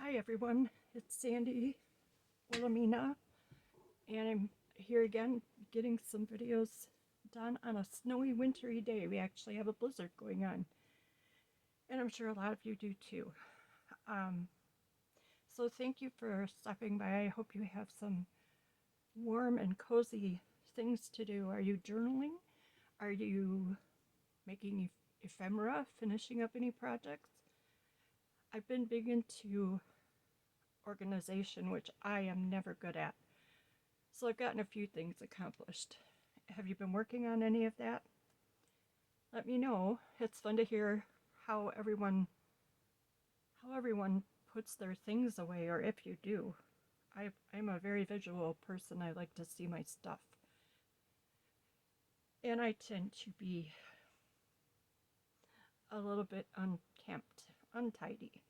Hi everyone, it's Sandy Wilhelmina, and I'm here again getting some videos done on a snowy wintry day. We actually have a blizzard going on, and I'm sure a lot of you do too. Um, so thank you for stopping by. I hope you have some warm and cozy things to do. Are you journaling? Are you making ephemera, finishing up any projects? I've been big into organization, which I am never good at. So I've gotten a few things accomplished. Have you been working on any of that? Let me know. It's fun to hear how everyone puts their things away, or if you do. I'm a very visual person. I like to see my stuff. And I tend to be a little bit unkempt, untidy.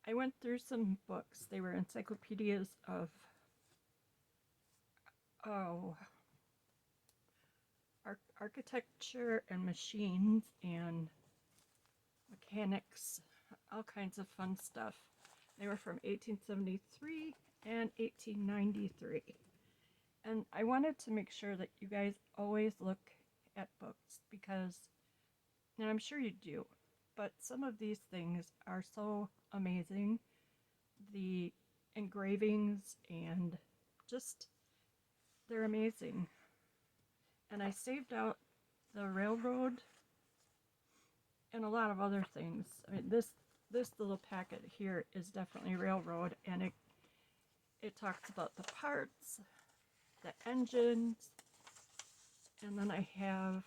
I went through some books. They were encyclopedias of oh, architecture and machines and mechanics, all kinds of fun stuff. They were from 1873 and 1893. And I wanted to make sure that you guys always look at books because, and I'm sure you do, but some of these things are so amazing. The engravings and just, they're amazing. And I saved out the railroad and a lot of other things. I mean, this little packet here is definitely railroad, and it talks about the parts, the engines, and then I have,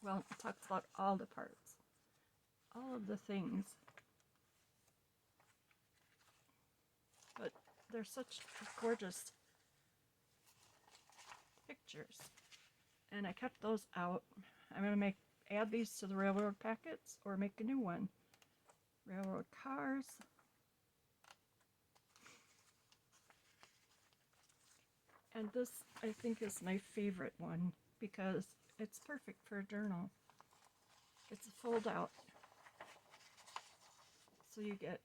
well, it talks about all the parts, all of the things. But they're such gorgeous pictures, and I kept those out. I'm gonna add these to the railroad packets or make a new one. Railroad cars. And this, I think, is my favorite one because it's perfect for a journal. It's a fold out. So you get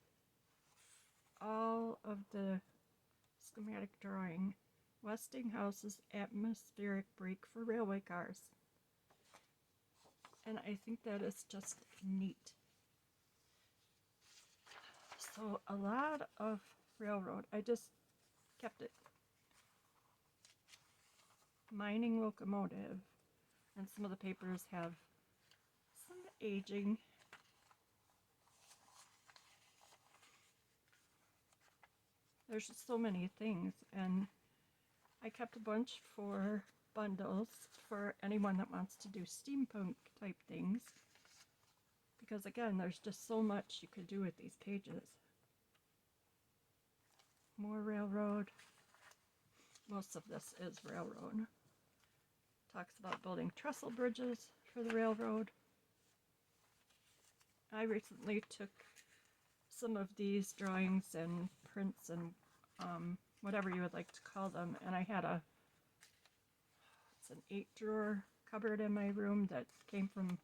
all of the schematic drawing. Westinghouse's atmospheric brake for railway cars. And I think that is just neat. So a lot of railroad. I just kept it. Mining locomotive. And some of the papers have some aging. There's just so many things, and I kept a bunch for bundles for anyone that wants to do steampunk type things, because again, there's just so much you could do with these pages. More railroad. Most of this is railroad. Talks about building trestle bridges for the railroad. I recently took some of these drawings and prints and whatever you would like to call them, and I had it's an 8-drawer cupboard in my room that came from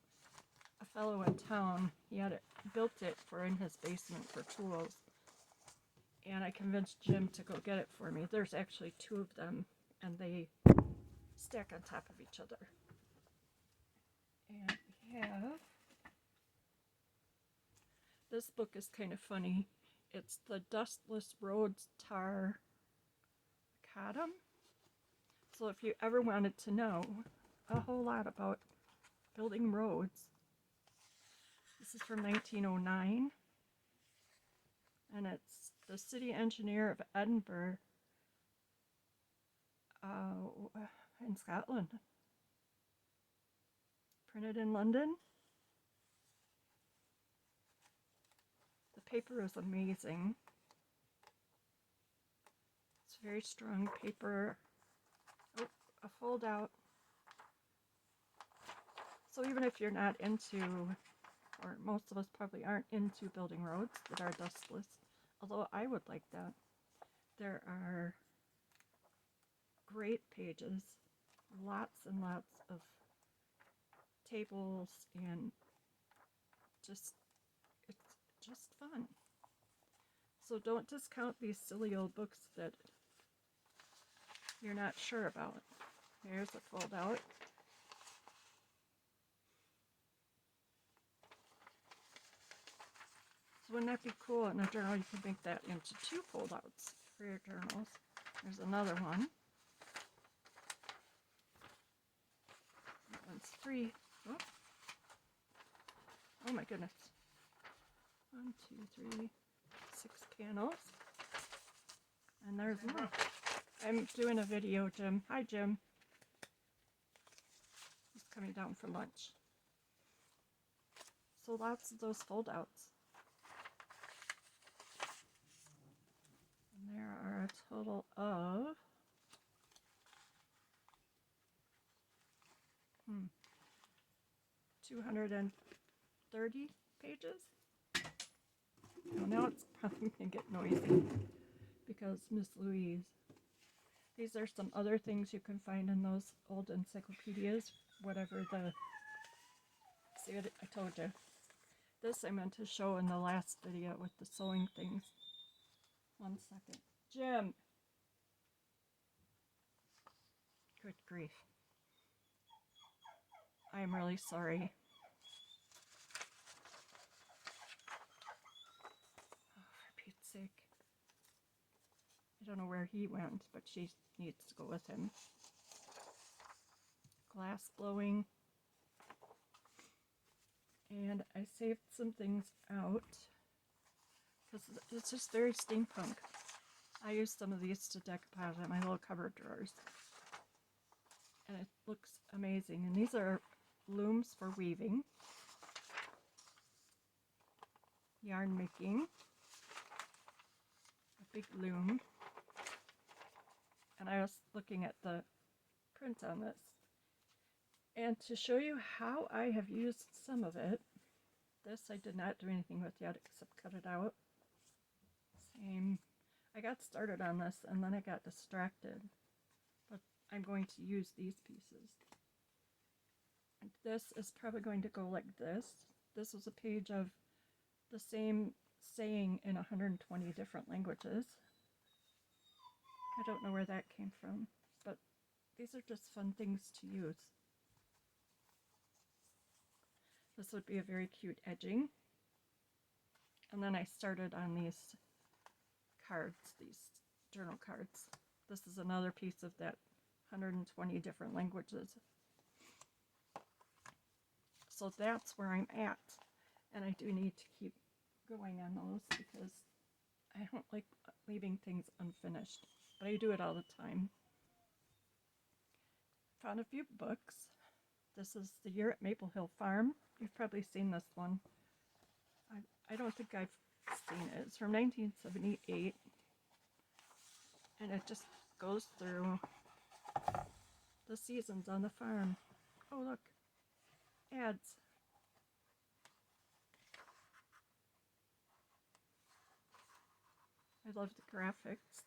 a fellow in town. He had built it for in his basement for tools, and I convinced Jim to go get it for me. There's actually 2 of them, and they stack on top of each other. And we have, this book is kind of funny. It's the Dustless Roads Tar Macadam. So if you ever wanted to know a whole lot about building roads, this is from 1909, and it's the city engineer of Edinburgh in Scotland. Printed in London. The paper is amazing. It's very strong paper. Oh, a fold out. So even if you're not into, or most of us probably aren't into building roads that are dustless, although I would like that, there are great pages, lots and lots of tables, and just, it's just fun. So don't discount these silly old books that you're not sure about. Here's a fold out. So wouldn't that be cool? In a journal, you could make that into 2 fold outs for your journals. There's another one. That one's 3. Oh my goodness. 1, 2, 3, 6 panels. And there's more. I'm doing a video, Jim. Hi, Jim. He's coming down for lunch. So lots of those fold outs. And there are a total of 230 pages. Well, now it's probably going to get noisy because Miss Louise. These are some other things you can find in those old encyclopedias, whatever the... See what I told you. This I meant to show in the last video with the sewing things. 1 second. Jim! Good grief. I'm really sorry. Oh, for Pete's sake. I don't know where he went, but she needs to go with him. Glass blowing. And I saved some things out because it's just very steampunk. I used some of these to decoupage in my little cupboard drawers. And it looks amazing. And these are looms for weaving, yarn making, a big loom. And I was looking at the print on this. And to show you how I have used some of it, this I did not do anything with yet except cut it out. Same. I got started on this and then I got distracted. But I'm going to use these pieces. And this is probably going to go like this. This was a page of the same saying in 120 different languages. I don't know where that came from, but these are just fun things to use. This would be a very cute edging. And then I started on these cards, these journal cards. This is another piece of that 120 different languages. So that's where I'm at. And I do need to keep going on those because I don't like leaving things unfinished. But I do it all the time. Found a few books. This is The Year at Maple Hill Farm. You've probably seen this one. I don't think I've seen it. It's from 1978. And it just goes through the seasons on the farm. Oh, look. Ads. I love the graphics.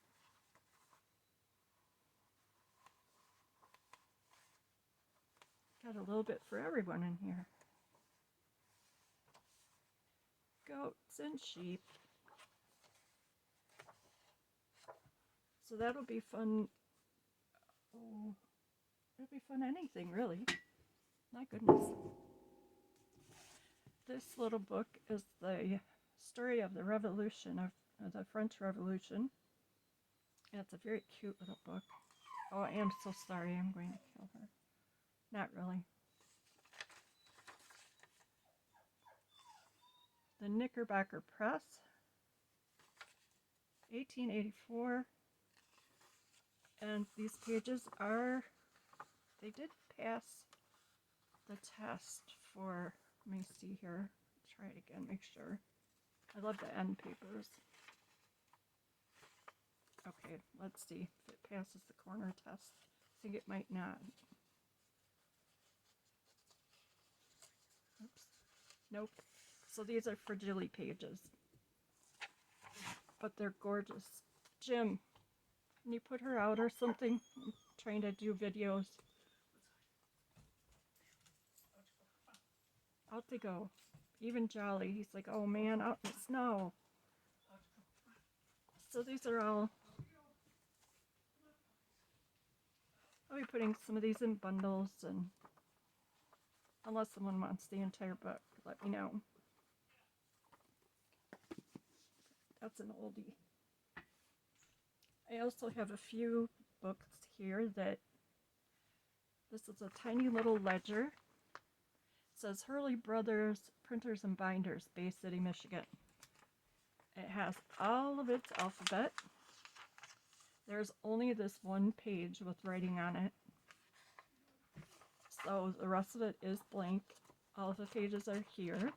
Got a little bit for everyone in here. Goats and sheep. So that'll be fun. Oh, it'll be fun anything, really. My goodness. This little book is the story of the revolution, of the French Revolution. And it's a very cute little book. Oh, I am so sorry. I'm going to kill her. Not really. The Knickerbocker Press, 1884. And these pages are, they did pass the test for, let me see here, try it again, make sure. I love the end papers. Okay, let's see if it passes the corner test. I think it might not. Oops. Nope. So these are fragile pages. But they're gorgeous. Jim, can you put her out or something? I'm trying to do videos. Out they go. Even Jolly, he's like, oh man, out in the snow. So these are all, I'll be putting some of these in bundles, and unless someone wants the entire book, let me know. That's an oldie. I also have a few books here that, this is a tiny little ledger. It says Hurley Brothers Printers and Binders, Bay City, Michigan. It has all of its alphabet. There's only this one page with writing on it. So the rest of it is blank. All of the pages are here.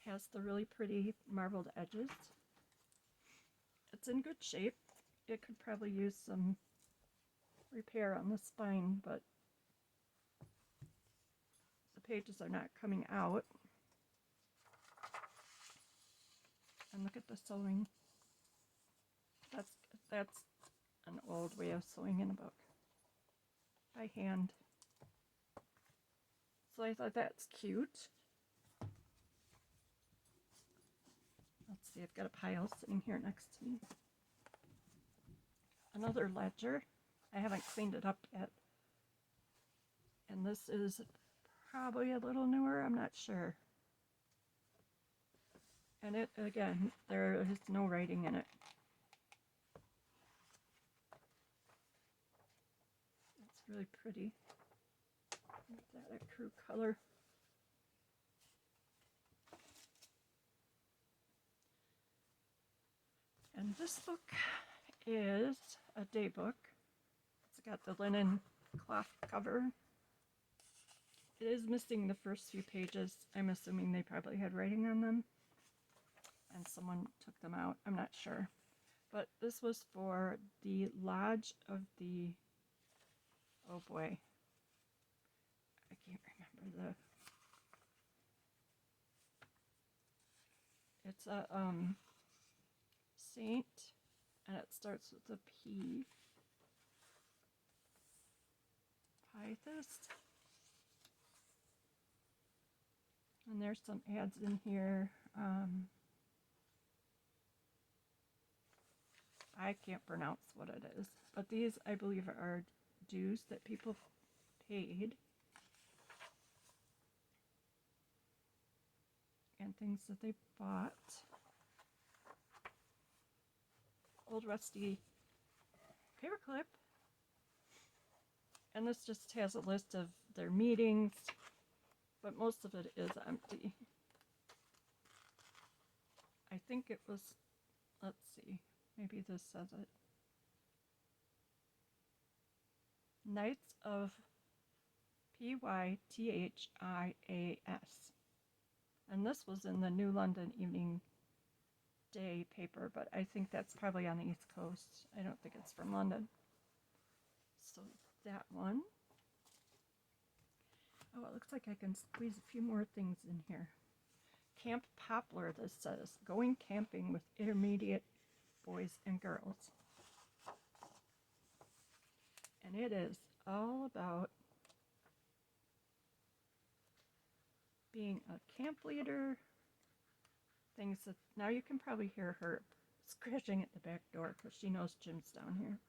Has the really pretty marbled edges. It's in good shape. It could probably use some repair on the spine, but the pages are not coming out. And look at the sewing. That's an old way of sewing in a book. By hand. So I thought that's cute. Let's see, I've got a pile sitting here next to me. Another ledger. I haven't cleaned it up yet. And this is probably a little newer, I'm not sure. And it, again, there is no writing in it. It's really pretty. Make that a true color. And this book is a day book. It's got the linen cloth cover. It is missing the first few pages. I'm assuming they probably had writing on them and someone took them out. I'm not sure. But this was for the Lodge of the, oh boy, I can't remember the, it's a saint, and it starts with a P. Pythist. And there's some ads in here. I can't pronounce what it is, but these I believe are dues that people paid and things that they bought. Old rusty paperclip, and this just has a list of their meetings, but most of it is empty. I think it was, let's see, maybe this says it. Knights of Pythias. And this was in the New London Evening Day paper, but I think that's probably on the East Coast. I don't think it's from London. So that one. Oh, it looks like I can squeeze a few more things in here. Camp Poplar, this says, going camping with intermediate boys and girls. And it is all about being a camp leader. Things that, now you can probably hear her scratching at the back door because she knows Jim's down here.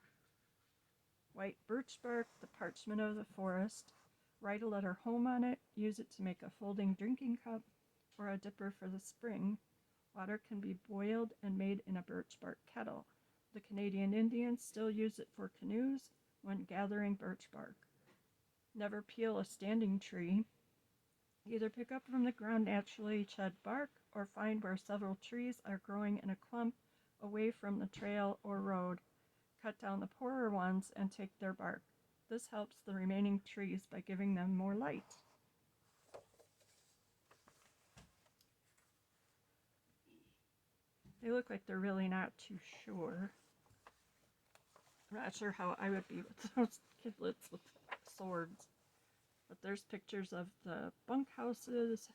White birch bark, the parchment of the forest. Write a letter home on it. Use it to make a folding drinking cup or a dipper for the spring. Water can be boiled and made in a birch bark kettle. The Canadian Indians still use it for canoes when gathering birch bark. Never peel a standing tree. Either pick up from the ground naturally shed bark or find where several trees are growing in a clump away from the trail or road. Cut down the poorer ones and take their bark. This helps the remaining trees by giving them more light. They look like they're really not too sure. I'm not sure how I would be with those kidlets with swords. But there's pictures of the bunkhouses.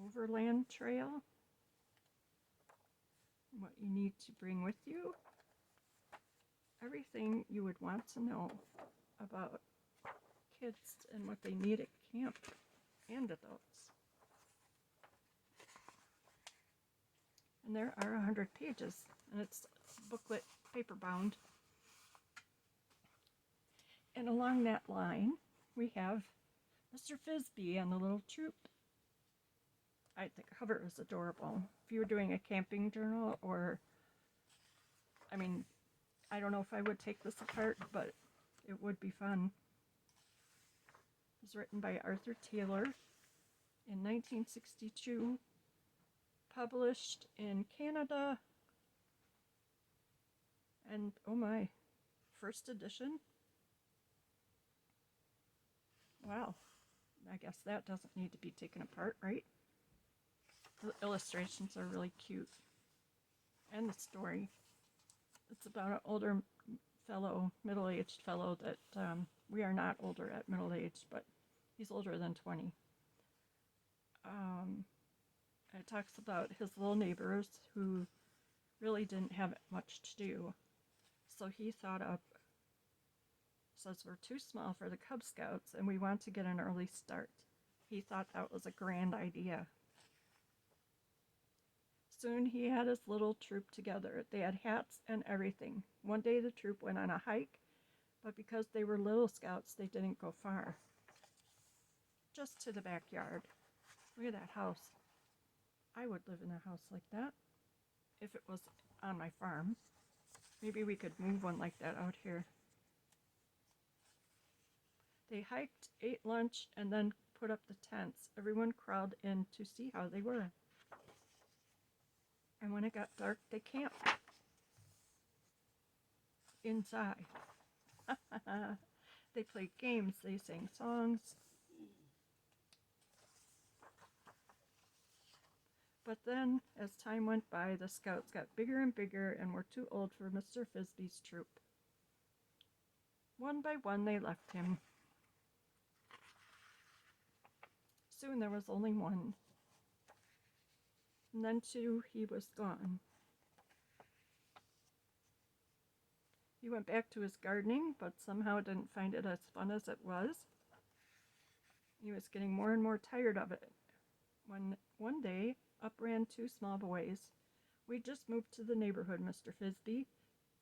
Overland trail. What you need to bring with you. everything you would want to know about kids and what they need at camp and adults. And there are 100 pages, and it's booklet paper bound. And along that line, we have Mr. Fizbee and the Little Troop. I think the cover is adorable. If you were doing a camping journal, or, I mean, I don't know if I would take this apart, but it would be fun. It was written by Arthur Taylor in 1962, published in Canada, and oh my, first edition. Wow, I guess that doesn't need to be taken apart, right? The illustrations are really cute. And the story. It's about an older fellow, middle-aged fellow that we are not older at middle age, but he's older than 20. It talks about his little neighbors who really didn't have much to do. So he thought up, says we're too small for the Cub Scouts and we want to get an early start. He thought that was a grand idea. Soon he had his little troop together. They had hats and everything. One day the troop went on a hike, but because they were little scouts, they didn't go far. Just to the backyard. Look at that house. I would live in a house like that if it was on my farm. Maybe we could move one like that out here. They hiked, ate lunch, and then put up the tents. Everyone crowded in to see how they were. And when it got dark, they camped inside. They played games, they sang songs. But then, as time went by, the scouts got bigger and bigger and were too old for Mr. Fizbee's troop. One by one, they left him. Soon there was only one. And then too, he was gone. He went back to his gardening, but somehow didn't find it as fun as it was. He was getting more and more tired of it. When one day, up ran two small boys. We just moved to the neighborhood, Mr. Fizbee.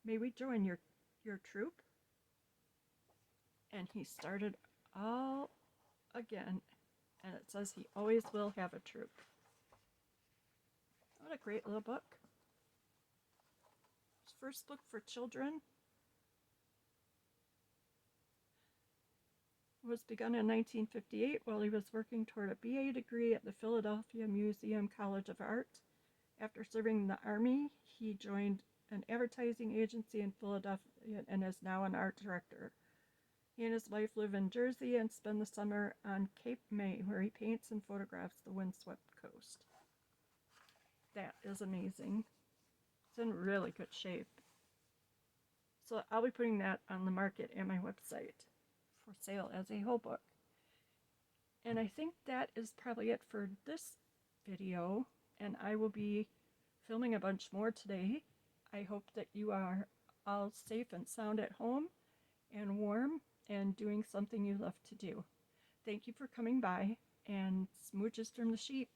May we join your troop? And he started all again, and it says he always will have a troop. What a great little book. His first book for children. It was begun in 1958 while he was working toward a BA degree at the Philadelphia Museum College of Art. After serving in the Army, he joined an advertising agency in Philadelphia and is now an art director. He and his wife live in Jersey and spend the summer on Cape May, where he paints and photographs the windswept coast. That is amazing. It's in really good shape. So I'll be putting that on the market at my website for sale as a whole book. And I think that is probably it for this video, and I will be filming a bunch more today. I hope that you are all safe and sound at home and warm and doing something you love to do. Thank you for coming by, and smooches from the sheep.